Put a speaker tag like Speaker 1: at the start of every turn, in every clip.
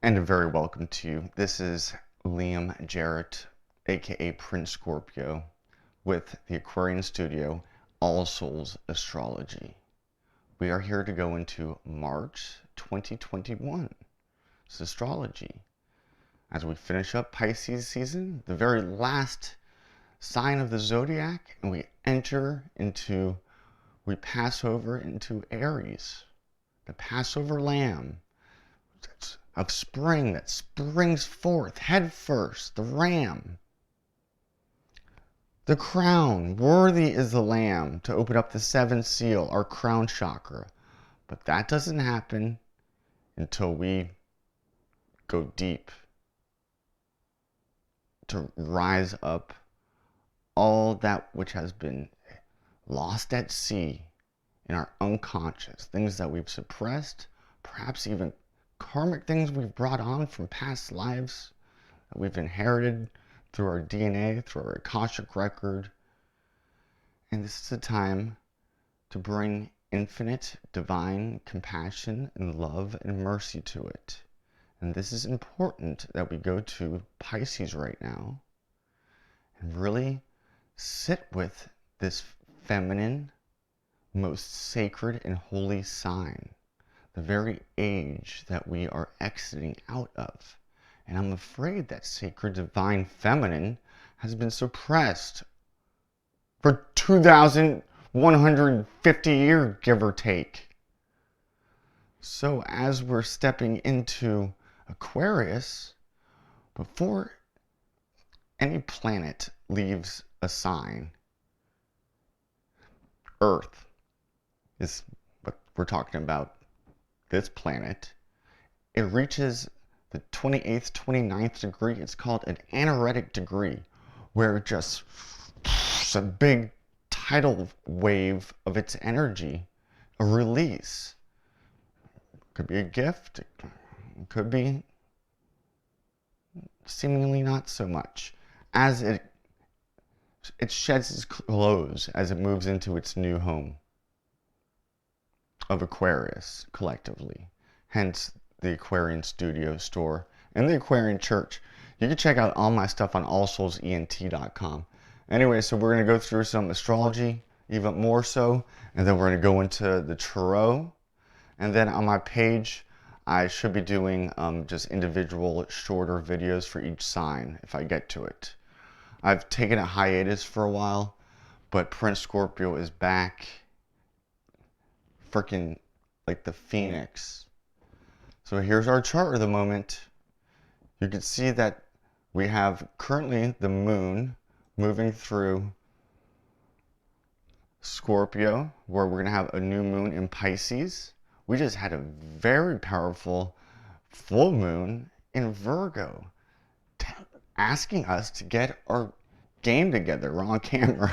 Speaker 1: And a very welcome to you. This is Liam Jarrett, aka Prince Scorpio, with the Aquarian Studio, All Souls Astrology. We are here to go into March 2021. It's astrology. As we finish up Pisces season, the very last sign of the zodiac, and we pass over into Aries, the Passover lamb of spring that springs forth head first, the ram. The crown, worthy is the lamb to open up the seventh seal, our crown chakra. But that doesn't happen until we go deep to rise up all that which has been lost at sea in our unconscious, things that we've suppressed, perhaps even karmic things we've brought on from past lives that we've inherited through our DNA, through our Akashic record. And this is a time to bring infinite divine compassion and love and mercy to it. And this is important that we go to Pisces right now and really sit with this feminine, most sacred and holy sign, the very age that we are exiting out of. And I'm afraid that sacred divine feminine has been suppressed for 2,150 years, give or take. So as we're stepping into Aquarius, before any planet leaves a sign, Earth is what we're talking about. This planet, it reaches the 28th, 29th degree. It's called an anaretic degree, where it just a big tidal wave of its energy, a release. Could be a gift, it could be seemingly not so much, as it sheds its clothes as it moves into its new home of Aquarius collectively. Hence the Aquarian Studio store and the Aquarian Church. You can check out all my stuff on allsoulsent.com. Anyway, so we're going to go through some astrology, even more so, and then we're going to go into the tarot. And then on my page, I should be doing just individual shorter videos for each sign if I get to it. I've taken a hiatus for a while, but Prince Scorpio is back. Freaking like the phoenix. So here's our chart of the moment. You can see that we have currently the moon moving through Scorpio, where we're going to have a new moon in Pisces. We just had a very powerful full moon in Virgo, asking us to get our game together. We're on camera.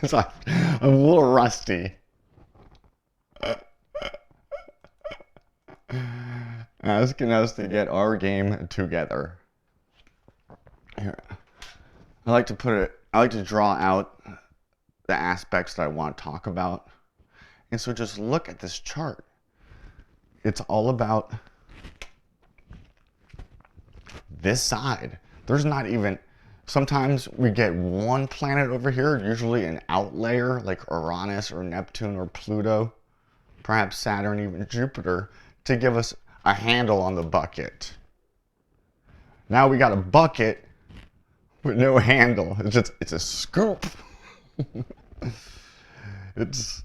Speaker 1: So I'm a little rusty. Asking us to get our game together. Here, I like to draw out the aspects that I want to talk about. And so just look at this chart. It's all about this side. There's not even, sometimes we get one planet over here, usually an outlayer like Uranus or Neptune or Pluto, perhaps Saturn, even Jupiter, to give us a handle on the bucket. Now we got a bucket with no handle. It's a scoop. It's,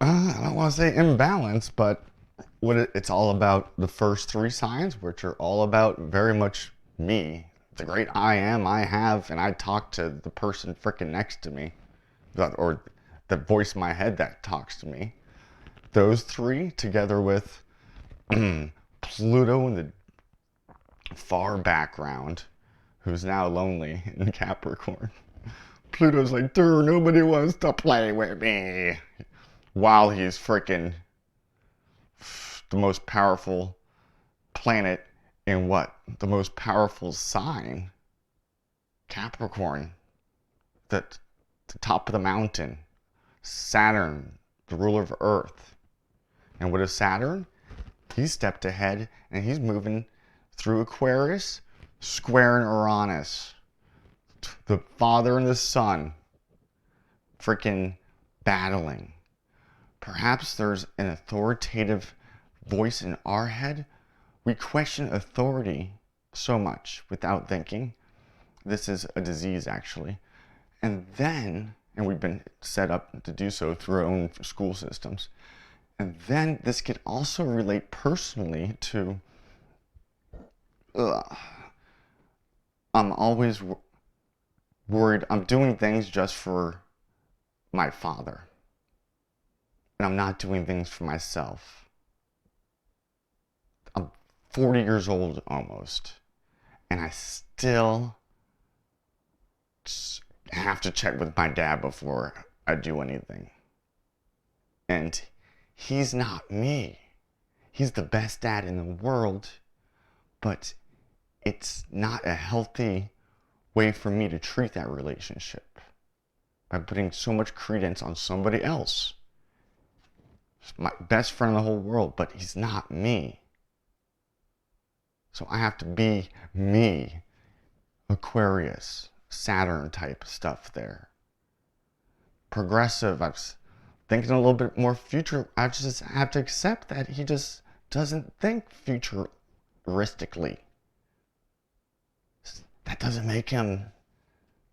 Speaker 1: I don't want to say imbalance, but it's all about the first three signs, which are all about very much me. The great I am, I have, and I talk to the person freaking next to me, or the voice in my head that talks to me. Those three, together with Pluto in the far background, who's now lonely in Capricorn. Pluto's like, dude, nobody wants to play with me. While he's freaking the most powerful planet in what? The most powerful sign? Capricorn. The top of the mountain. Saturn, the ruler of Earth. And what is Saturn? He stepped ahead and he's moving through Aquarius, square in Uranus. The father and the son freaking battling. Perhaps there's an authoritative voice in our head. We question authority so much without thinking. This is a disease, actually. And we've been set up to do so through our own school systems. And then this could also relate personally to, I'm always worried I'm doing things just for my father. And I'm not doing things for myself. I'm 40 years old almost. And I still have to check with my dad before I do anything. And he's not me. He's the best dad in the world, but it's not a healthy way for me to treat that relationship by putting so much credence on somebody else. He's my best friend in the whole world, but he's not me. So I have to be me. Aquarius, Saturn type stuff there. Progressive, I was thinking a little bit more future. I just have to accept that he just doesn't think futuristically. That doesn't make him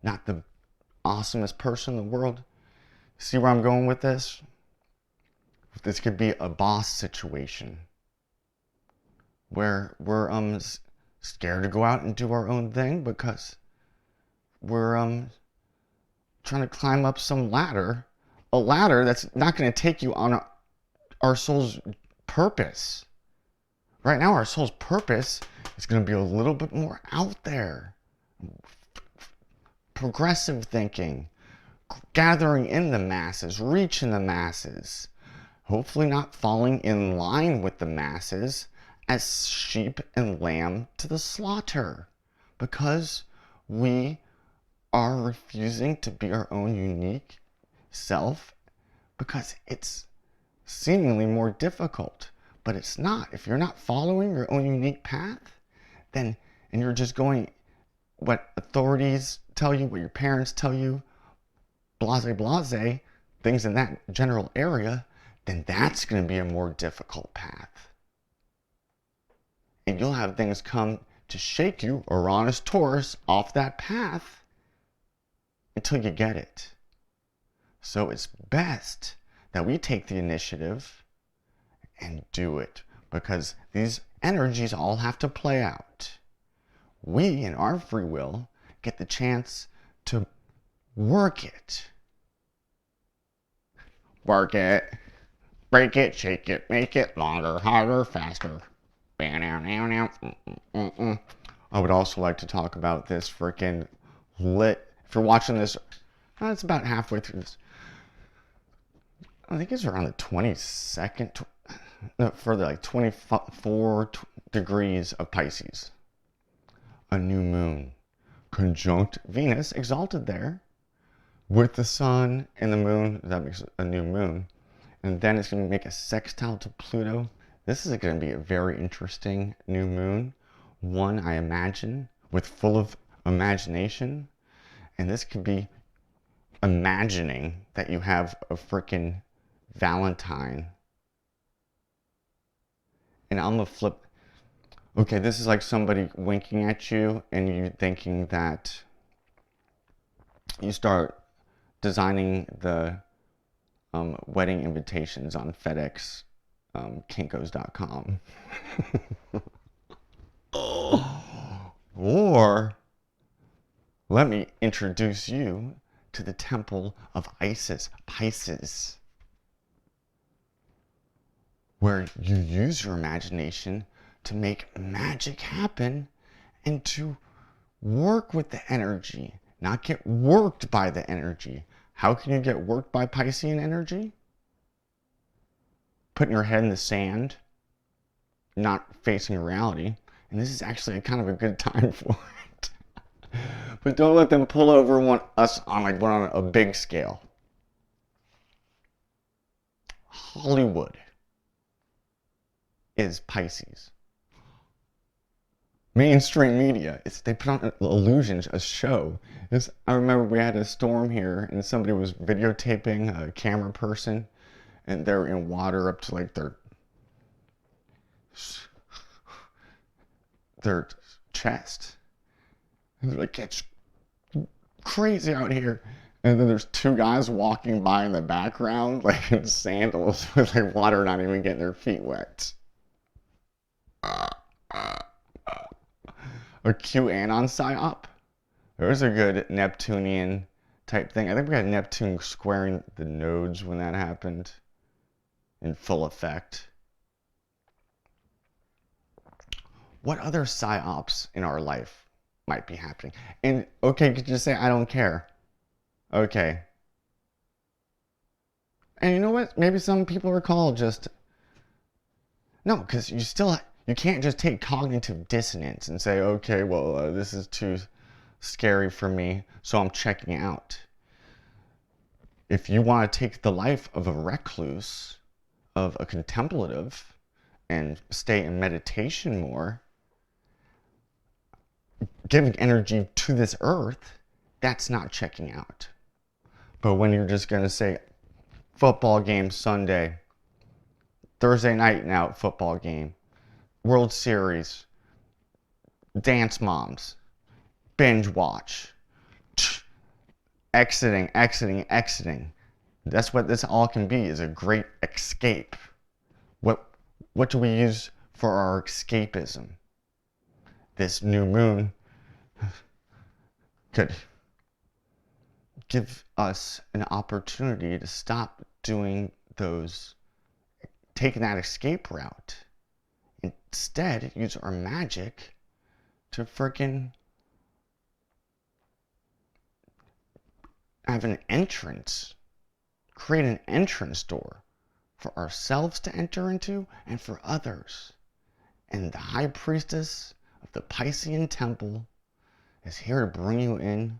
Speaker 1: not the awesomest person in the world. See where I'm going with this? This could be a boss situation where we're scared to go out and do our own thing because we're trying to climb up some ladder, a ladder that's not going to take you on our soul's purpose. Right now, our soul's purpose is going to be a little bit more out there. Progressive thinking, gathering in the masses, reaching the masses. Hopefully not falling in line with the masses as sheep and lamb to the slaughter. Because we are refusing to be our own unique self because it's seemingly more difficult. But it's not. If you're not following your own unique path, then, and you're just going what authorities tell you, what your parents tell you, blase, things in that general area, then that's going to be a more difficult path. And you'll have things come to shake you, Uranus, Taurus, off that path until you get it. So it's best that we take the initiative and do it, because these energies all have to play out. We, in our free will, get the chance to work it. Work it, break it, shake it, make it longer, harder, faster. I would also like to talk about this freaking lit. If you're watching this, it's about halfway through this. I think it's around the 22nd, further like 24 degrees of Pisces. A new moon, conjunct Venus, exalted there, with the sun and the moon. That makes a new moon. And then it's going to make a sextile to Pluto. This is going to be a very interesting new moon. One, I imagine, with full of imagination. And this could be imagining that you have a freaking Valentine. And I'm going to flip. Okay, this is like somebody winking at you and you thinking that you start designing the wedding invitations on FedEx, Kinkos.com. Or let me introduce you to the temple of Isis, Pisces, where you use your imagination to make magic happen and to work with the energy, not get worked by the energy. How can you get worked by Piscean energy? Putting your head in the sand, not facing reality. And this is actually kind of a good time for it. But don't let them pull over us on a big scale. Hollywood is Pisces. mainstream media. They put on illusions, a show. I remember we had a storm here, and somebody was videotaping a camera person, and they're in water up to like their chest. And they're like, it's crazy out here. And then there's two guys walking by in the background, like in sandals, with like water not even getting their feet wet. A QAnon psyop. There's a good Neptunian type thing. I think we had Neptune squaring the nodes when that happened in full effect. What other psyops in our life might be happening? And okay, you could just say, I don't care. Okay. And you know what? Maybe some people are called just... No, because you can't just take cognitive dissonance and say, okay, well, this is too scary for me, so I'm checking out. If you want to take the life of a recluse, of a contemplative, and stay in meditation more, giving energy to this earth, that's not checking out. But when you're just going to say, football game Sunday, Thursday night now, football game, World Series, dance moms, binge watch, exiting. That's what this all can be, is a great escape. What do we use for our escapism? This new moon could give us an opportunity to stop taking that escape route. Instead, use our magic to freaking have an entrance, create an entrance door for ourselves to enter into and for others. And the High Priestess of the Piscean Temple is here to bring you in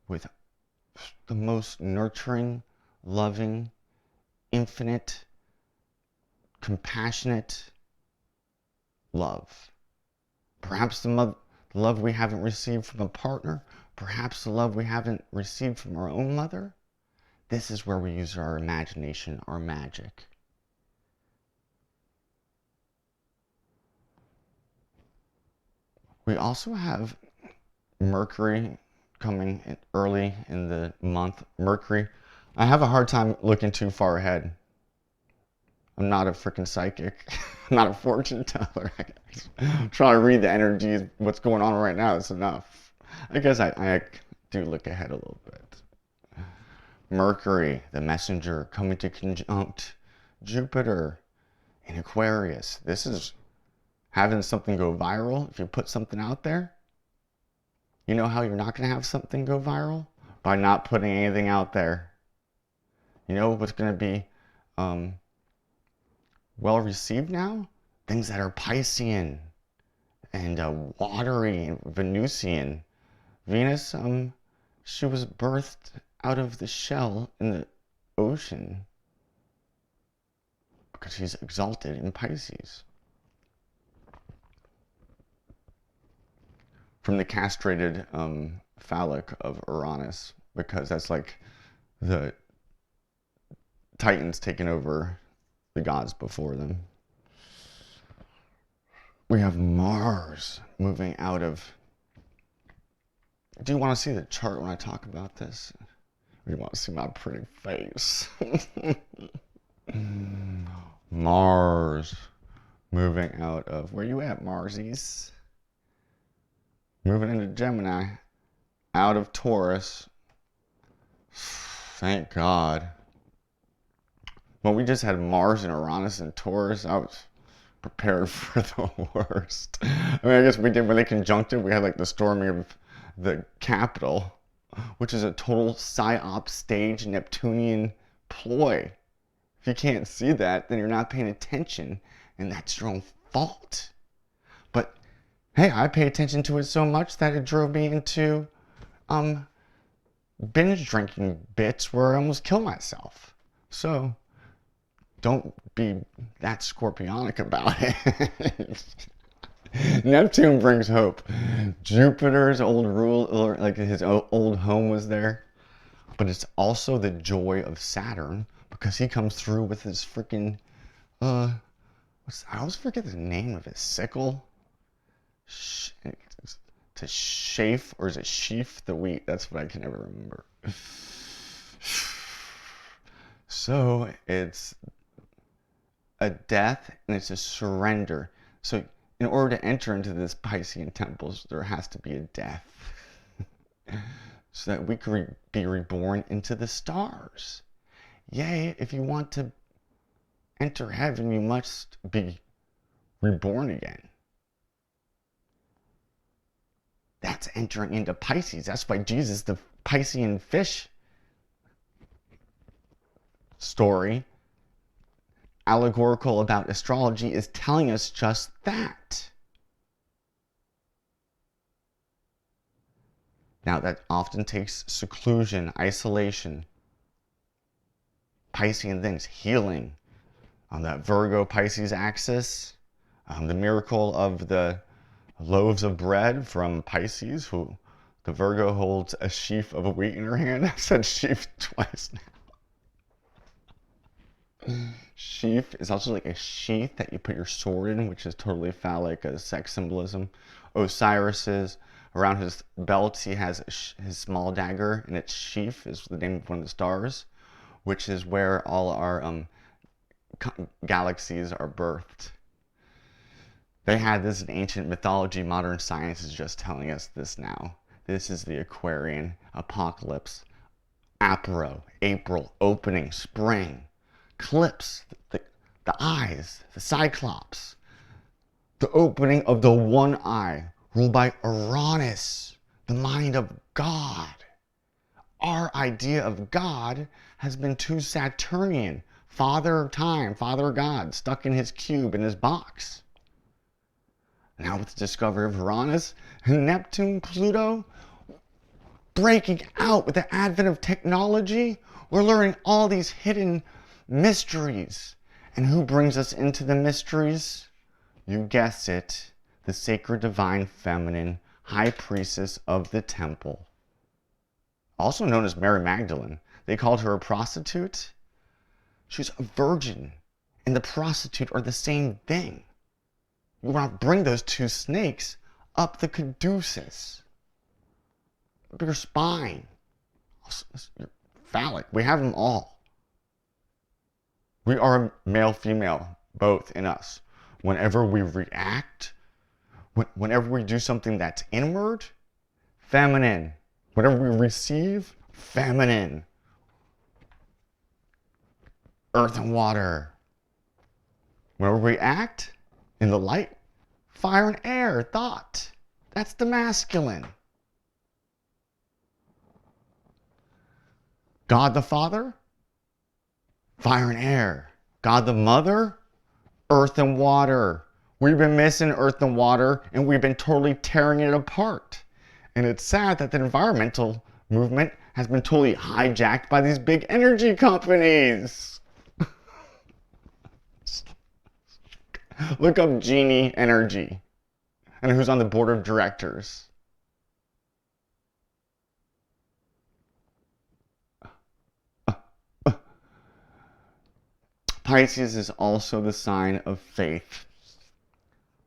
Speaker 1: with the most nurturing, loving, infinite, compassionate love. Perhaps the love we haven't received from a partner, perhaps the love we haven't received from our own mother. This is where we use our imagination, our magic. We also have Mercury coming in early in the month. Mercury, I have a hard time looking too far ahead. I'm not a freaking psychic. I'm not a fortune teller. I'm trying to read the energies, what's going on right now. It's enough. I guess I do look ahead a little bit. Mercury, the messenger, coming to conjunct Jupiter in Aquarius. This is having something go viral. If you put something out there, you know how you're not going to have something go viral? By not putting anything out there. You know what's going to be well received now? Things that are Piscean and watery and Venusian. Venus, she was birthed out of the shell in the ocean because she's exalted in Pisces. From the castrated phallic of Uranus, because that's like the Titans taking over the gods before them. We have Mars moving out of... Do you want to see the chart when I talk about this? Or do you want to see my pretty face? Mars moving out of... Where you at, Marsies? Moving into Gemini, out of Taurus. Thank God. When we just had Mars and Uranus and Taurus, I was prepared for the worst. I mean, I guess we did, when they conjuncted, we had like the storming of the Capitol, which is a total psyop stage Neptunian ploy. If you can't see that, then you're not paying attention, and that's your own fault. But hey, I pay attention to it so much that it drove me into binge drinking bits where I almost kill myself. So don't be that scorpionic about it. Neptune brings hope. Jupiter's old rule, or like his old home was there. But it's also the joy of Saturn because he comes through with his freaking, I always forget the name of it. Sickle? To chafe, or is it sheaf the wheat? That's what I can never remember. So it's a death and it's a surrender. So in order to enter into this Piscean temples, there has to be a death. So that we could be reborn into the stars. Yay, if you want to enter heaven, you must be reborn again. That's entering into Pisces. That's why Jesus, the Piscean fish story, allegorical about astrology, is telling us just that. Now, that often takes seclusion, isolation, Piscean things, healing on that Virgo-Pisces axis, the miracle of the loaves of bread from Pisces, who the Virgo holds a sheaf of wheat in her hand. I said sheaf twice now. Sheaf is also like a sheath that you put your sword in, which is totally phallic, a sex symbolism. Osiris's, around his belt, he has his small dagger, and its sheaf is the name of one of the stars, which is where all our galaxies are birthed. They had this in ancient mythology. Modern science is just telling us this now. This is the Aquarian apocalypse. Apro, April, opening, spring, eclipse, the eyes, the cyclops, the opening of the one eye, ruled by Uranus, the mind of God. Our idea of God has been too Saturnian. Father of time, Father God, stuck in his cube, in his box. Now with the discovery of Uranus, Neptune, Pluto, breaking out with the advent of technology, we're learning all these hidden mysteries. And who brings us into the mysteries? You guessed it, the sacred divine feminine, high priestess of the temple. Also known as Mary Magdalene. They called her a prostitute. She was a virgin, and the prostitute are the same thing. You want to bring those two snakes up the caduceus, up your spine, your phallic. We have them all. We are male, female, both in us. Whenever we react, whenever we do something that's inward, feminine. Whenever we receive, feminine. Earth and water. Whenever we act in the light, fire and air, thought. That's the masculine. God the Father, fire and air. God the Mother, earth and water. We've been missing earth and water, and we've been totally tearing it apart. And it's sad that the environmental movement has been totally hijacked by these big energy companies. Look up Genie Energy and who's on the board of directors. Pisces is also the sign of faith.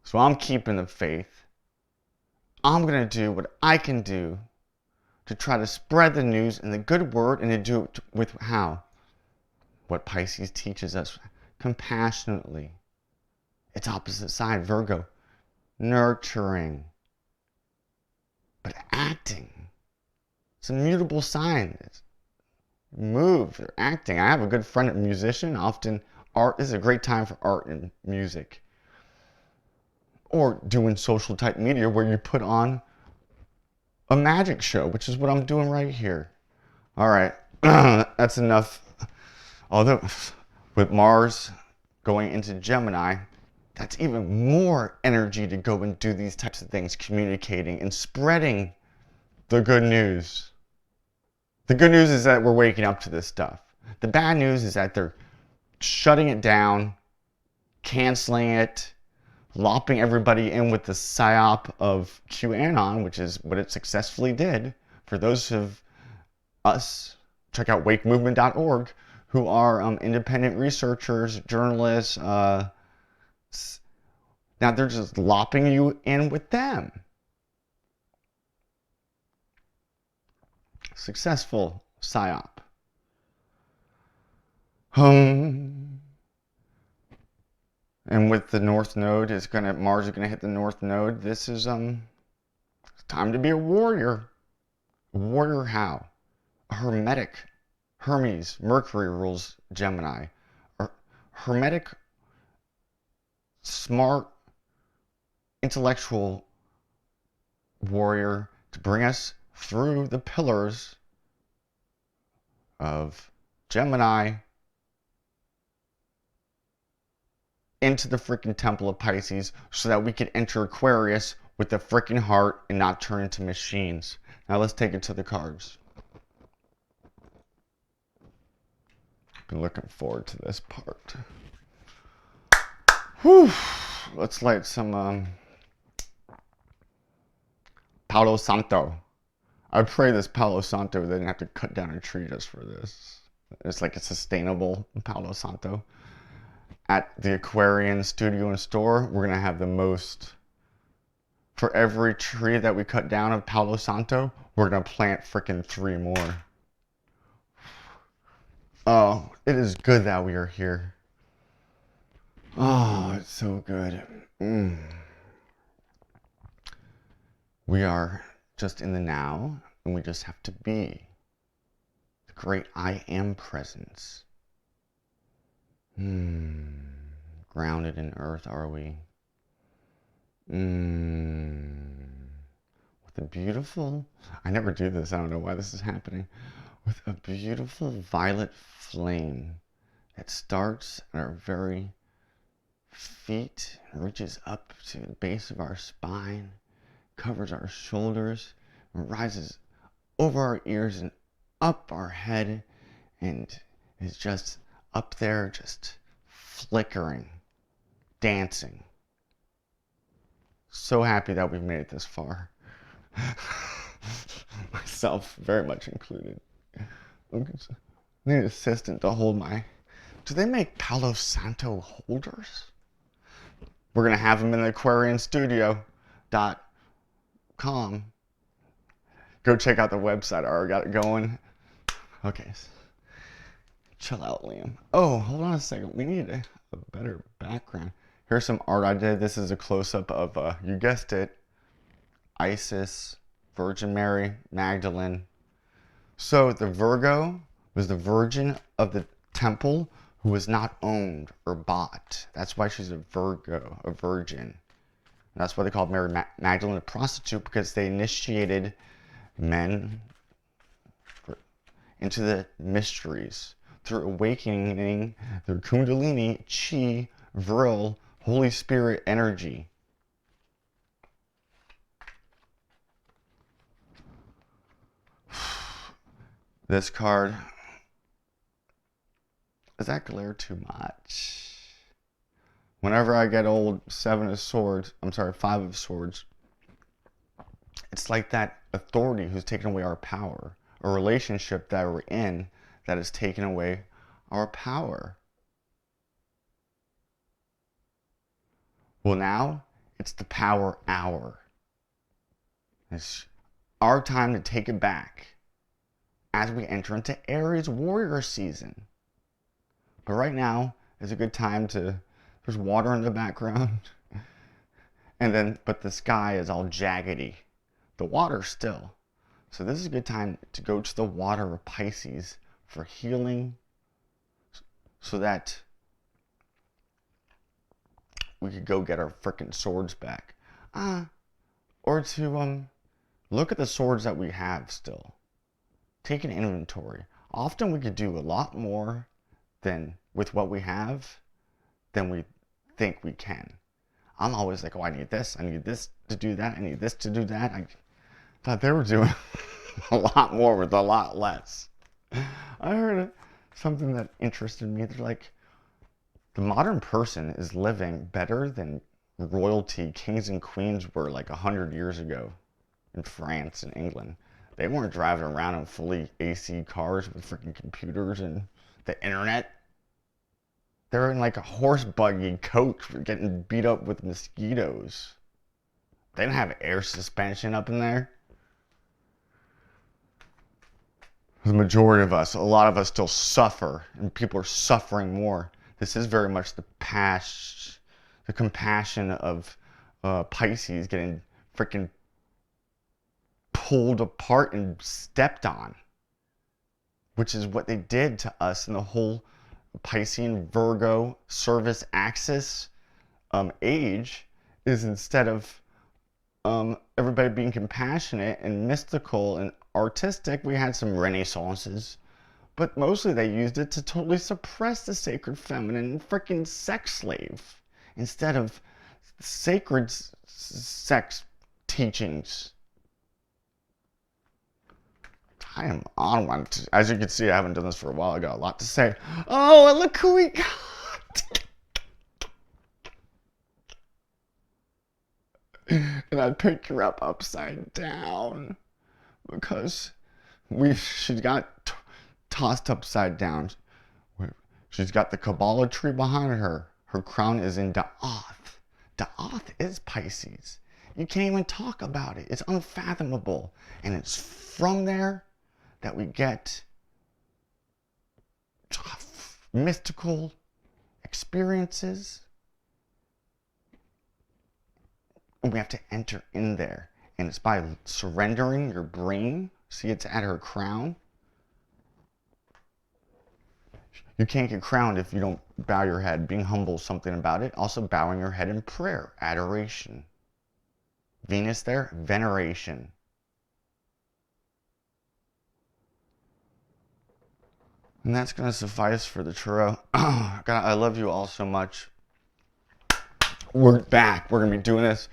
Speaker 1: So I'm keeping the faith. I'm going to do what I can do to try to spread the news and the good word, and to do it with how? What Pisces teaches us, compassionately. Its opposite side, Virgo, nurturing, but acting. It's a mutable sign. It's move, they're acting. I have a good friend, a musician. Often art is a great time for art and music. Or doing social type media where you put on a magic show, which is what I'm doing right here. All right, that's enough. Although with Mars going into Gemini, that's even more energy to go and do these types of things, communicating and spreading the good news. The good news is that we're waking up to this stuff. The bad news is that they're shutting it down, canceling it, lopping everybody in with the psyop of QAnon, which is what it successfully did. For those of us, check out wakemovement.org, who are independent researchers, journalists. Now they're just lopping you in with them. Successful psyop. And with the North Node, Mars is gonna hit the North Node. This is it's time to be a warrior. A warrior how? A hermetic. Hermes, Mercury rules Gemini. A hermetic, smart, intellectual warrior to bring us through the pillars of Gemini into the freaking temple of Pisces so that we can enter Aquarius with the freaking heart and not turn into machines. Now let's take it to the cards. Been looking forward to this part. Whew. Let's light some Palo Santo. I pray this Palo Santo they didn't have to cut down a tree just for this. It's like a sustainable Palo Santo. At the Aquarian studio and store, we're going to have the most. For every tree that we cut down of Palo Santo, we're going to plant freaking 3 more. Oh, it is good that we are here. Oh, it's so good. We are just in the now, and we just have to be the great I am presence. Grounded in earth, are we? With a beautiful, I never do this, I don't know why this is happening. With a beautiful violet flame that starts at our very feet and reaches up to the base of our spine, covers our shoulders, and rises over our ears and up our head, and is just up there, just flickering, dancing. So happy that we've made it this far. Myself very much included. I need an assistant to hold my... Do they make Palo Santo holders? We're going to have them in the aquarianstudio.com. Go check out the website. I already got it going. Okay. Chill out, Liam. Oh, hold on a second. We need a better background. Here's some art I did. This is a close-up of, you guessed it, Isis, Virgin Mary, Magdalene. So the Virgo was the virgin of the temple who was not owned or bought. That's why she's a Virgo, a virgin. And that's why they called Mary Magdalene a prostitute, because they initiated men into the mysteries through awakening their Kundalini, Chi, Vril, Holy Spirit energy. This card, is that glare too much? Whenever I get old 5 of swords, it's like that authority who's taken away our power. A relationship that we're in that has taken away our power. Well, now it's the power hour. It's our time to take it back as we enter into Aries warrior season. But right now is a good time to, there's water in the background. But the sky is all jaggedy. The water still. So this is a good time to go to the water of Pisces for healing, so that we could go get our frickin' swords back. Or to look at the swords that we have still. Take an inventory. Often we could do a lot more than with what we have than we think we can. I'm always like, oh, I need this to do that, I need this to do that. I thought they were doing a lot more with a lot less. I heard something that interested me. They're like, the modern person is living better than royalty, kings and queens were like 100 years ago in France and England. They weren't driving around in fully AC cars with freaking computers and the internet. They're in like a horse buggy coach getting beat up with mosquitoes. They didn't have air suspension up in there. The majority of us, a lot of us still suffer, and people are suffering more. This is very much the past, the compassion of Pisces getting freaking pulled apart and stepped on, which is what they did to us in the whole Piscean Virgo service axis age. Is instead of everybody being compassionate and mystical and artistic, we had some renaissances, but mostly they used it to totally suppress the sacred feminine and freaking sex slave instead of sacred sex teachings. I am on one. As you can see, I haven't done this for a while. I got a lot to say. Oh, and look who we got. And I picked her up upside down because she got tossed upside down. She's got the Kabbalah tree behind her. Her crown is in Da'ath. Da'ath is Pisces. You can't even talk about it. It's unfathomable. And it's from there that we get mystical experiences. And we have to enter in there. And it's by surrendering your brain. See, it's at her crown. You can't get crowned if you don't bow your head. Being humble is something about it. Also bowing your head in prayer, adoration. Venus there, veneration. And that's going to suffice for the tarot. God, I love you all so much. We're back. We're going to be doing this.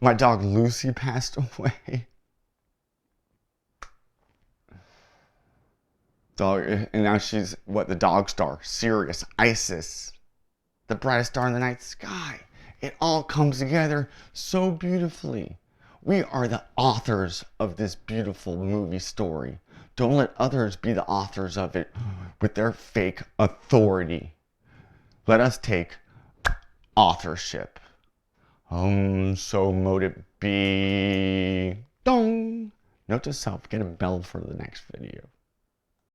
Speaker 1: My dog Lucy passed away. Dog, and now she's what, the dog star, Sirius, Isis, the brightest star in the night sky. It all comes together so beautifully. We are the authors of this beautiful movie story. Don't let others be the authors of it with their fake authority. Let us take authorship. So mote it be. Dong. Note to self, get a bell for the next video.